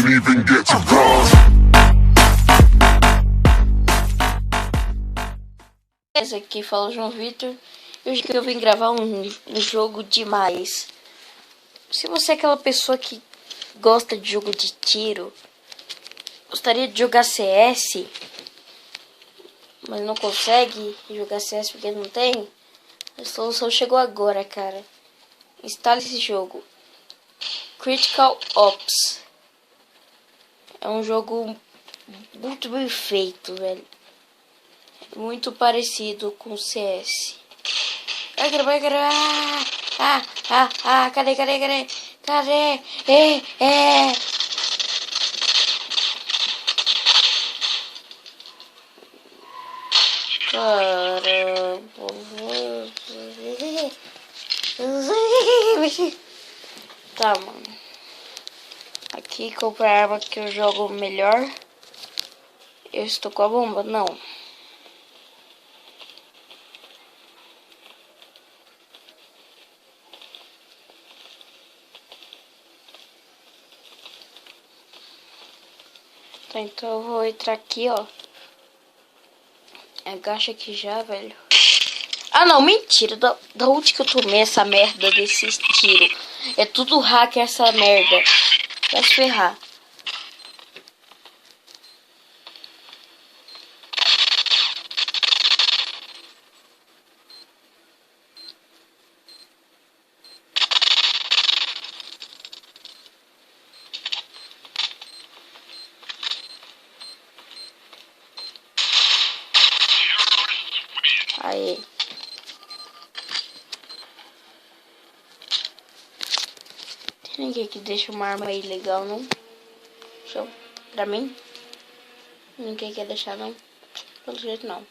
can't even get to God. Esse aqui fala o João Vitor. E hoje que eu vim gravar um jogo demais. Se você é aquela pessoa que gosta de jogo de tiro, gostaria de jogar CS, mas não consegue jogar CS porque não tem, a solução chegou agora, cara. Instale esse jogo. Critical Ops. É um jogo muito bem feito, velho. Muito parecido com CS. Vai gravar. Cadê? Caramba. Tá, mano. Aqui comprar arma que eu jogo melhor. Eu estou com a bomba? Não. Tá, então eu vou entrar aqui, ó. Agacha aqui já, velho. Ah, não, mentira. Da onde que eu tomei essa merda desses tiros? É tudo hacker essa merda. Vai se ferrar. Aí. Tem ninguém que deixa uma arma aí legal, não? Show. Pra mim? Ninguém quer deixar, não? Pelo jeito, não.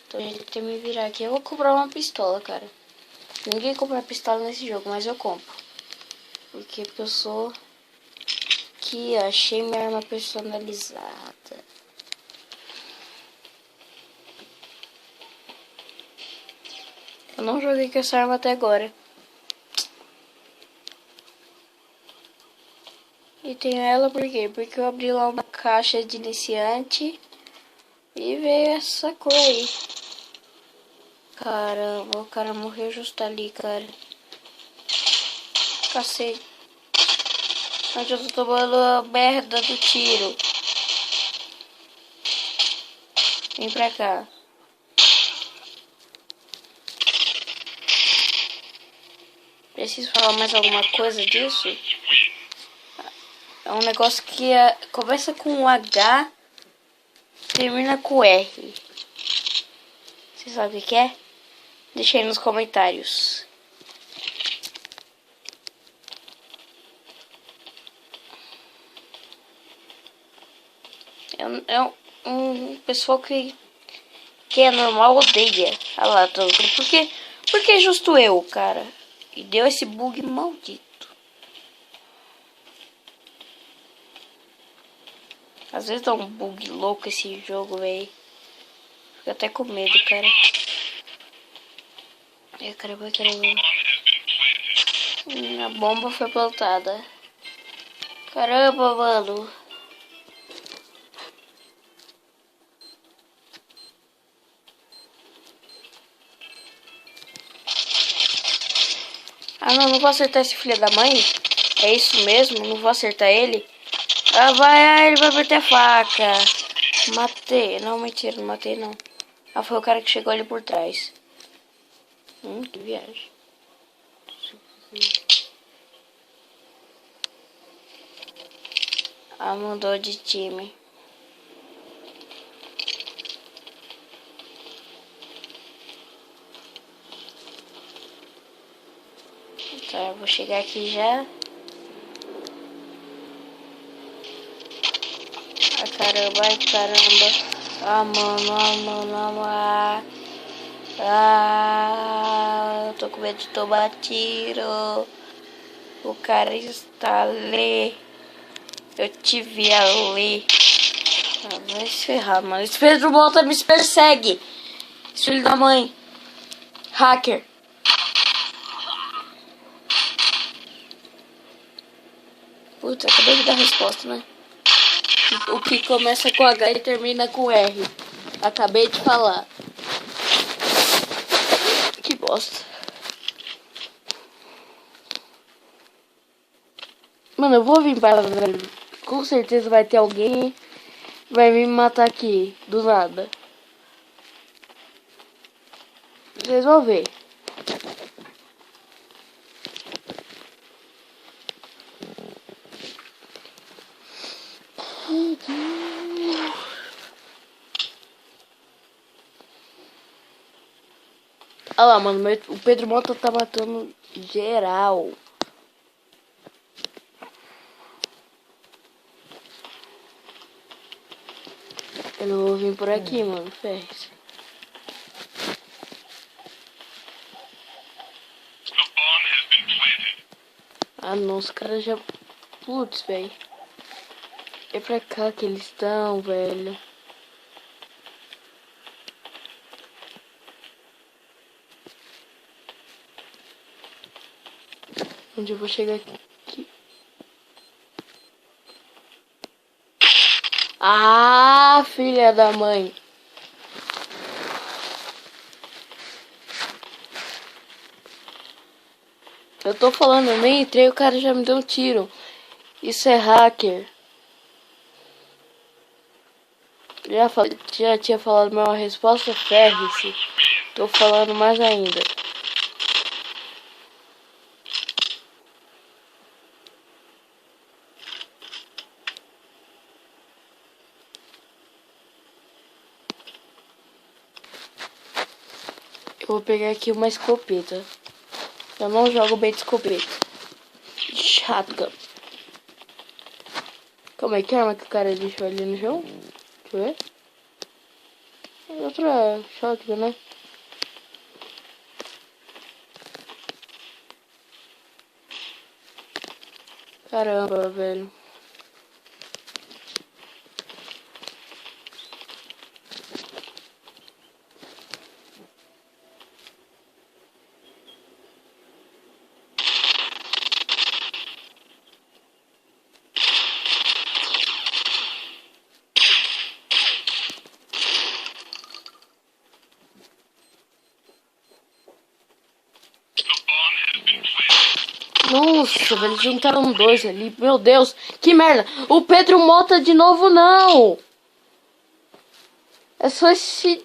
Então, a gente tem que me virar aqui. Eu vou comprar uma pistola, cara. Ninguém compra pistola nesse jogo, mas eu compro. Porque eu sou... Que achei minha arma personalizada. Eu não joguei com essa arma até agora. E tenho ela por quê? Porque eu abri lá uma caixa de iniciante e veio essa cor aí. Caramba, o cara morreu justo ali, cara. Cacete. Onde eu tô tomando a merda do tiro. Vem pra cá. Preciso falar mais alguma coisa disso? É um negócio que começa com H, termina com R. Você sabe o que é? Deixa aí nos comentários. Um pessoal que é normal odeia. Olha lá, por que justo eu, cara? E deu esse bug maldito. Às vezes dá um bug louco esse jogo, velho. Fico até com medo, cara. Caramba. A bomba foi plantada. Caramba, mano. Ah, não vou acertar esse filho da mãe. É isso mesmo, não vou acertar ele. Ele vai meter a faca. Matei. Não, mentira, não matei não. Ah, foi o cara que chegou ali por trás. Que viagem. Ah, mudou de time. Tá, eu vou chegar aqui já. Caramba. Eu tô com medo de tomar tiro. O cara está ali. Eu te vi ali. Vai se ferrar, mano. Esse Pedro Mota me persegue. Esse filho da mãe. Hacker. Putz, acabei de dar a resposta, né? O que começa com H e termina com R. Acabei de falar. Que bosta. Mano, eu vou vir para, velho. Com certeza vai ter alguém que vai me matar aqui, do nada. Vocês vão ver. Olha lá, mano, o Pedro Mota tá matando geral. Eu não vou vir por aqui, mano, ferre-se. Ah, não, os caras já... Putz, velho. É pra cá que eles estão, velho. Onde eu vou chegar aqui? Ah, filha da mãe. Eu tô falando, eu nem entrei, o cara já me deu um tiro. Isso é hacker. Já tinha falado uma resposta, ferre-se. Tô falando mais ainda. Eu vou pegar aqui uma escopeta. Eu não jogo bem de escopeta. Shotgun. Como é que arma que o cara deixou ali no chão? Deixa eu ver. É outra shotgun, né? Caramba, velho. Nossa, velho, juntaram dois ali. Meu Deus, que merda. O Pedro Mota de novo, não. É só esse...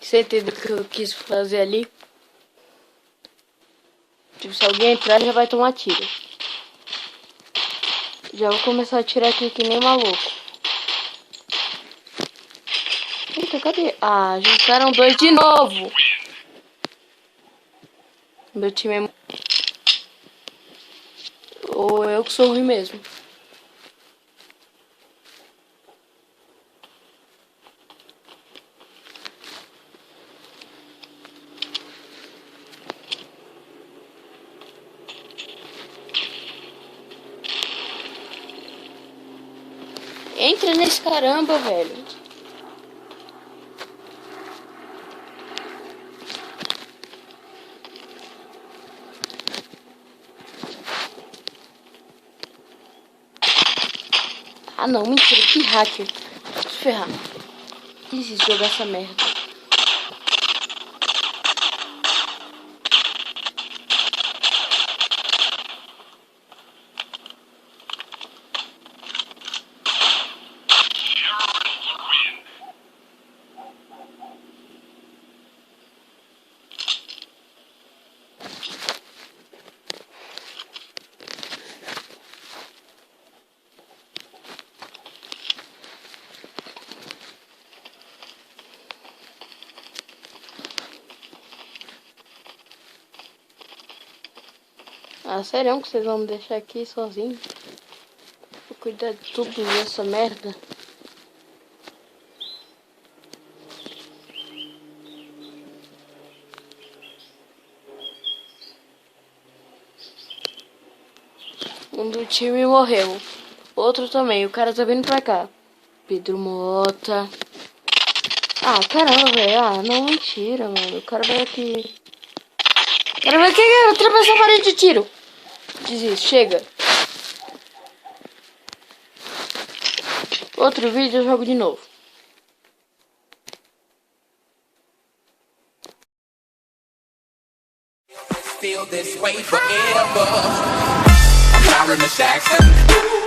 Você entendeu o que eu quis fazer ali? Tipo, se alguém entrar, já vai tomar tiro. Já vou começar a atirar aqui que nem maluco. Eita, cadê? Ah, juntaram dois de novo. Meu time é... Ou eu que sou ruim mesmo. Entra nesse caramba, velho. Ah não, mentira, que hacker. Se ferrar. Quis jogar essa merda. Ah, sério que vocês vão me deixar aqui sozinho? Vou cuidar de tudo dessa merda. Um do time morreu. Outro também. O cara tá vindo pra cá. Pedro Mota. Ah, caramba, velho. Ah, não, mentira, mano. O cara vai aqui. O cara vai aqui, atravessar a parede de tiro. Desisto, chega. Outro vídeo eu jogo de novo. Feel this way forever. I'm Sharon the Jackson.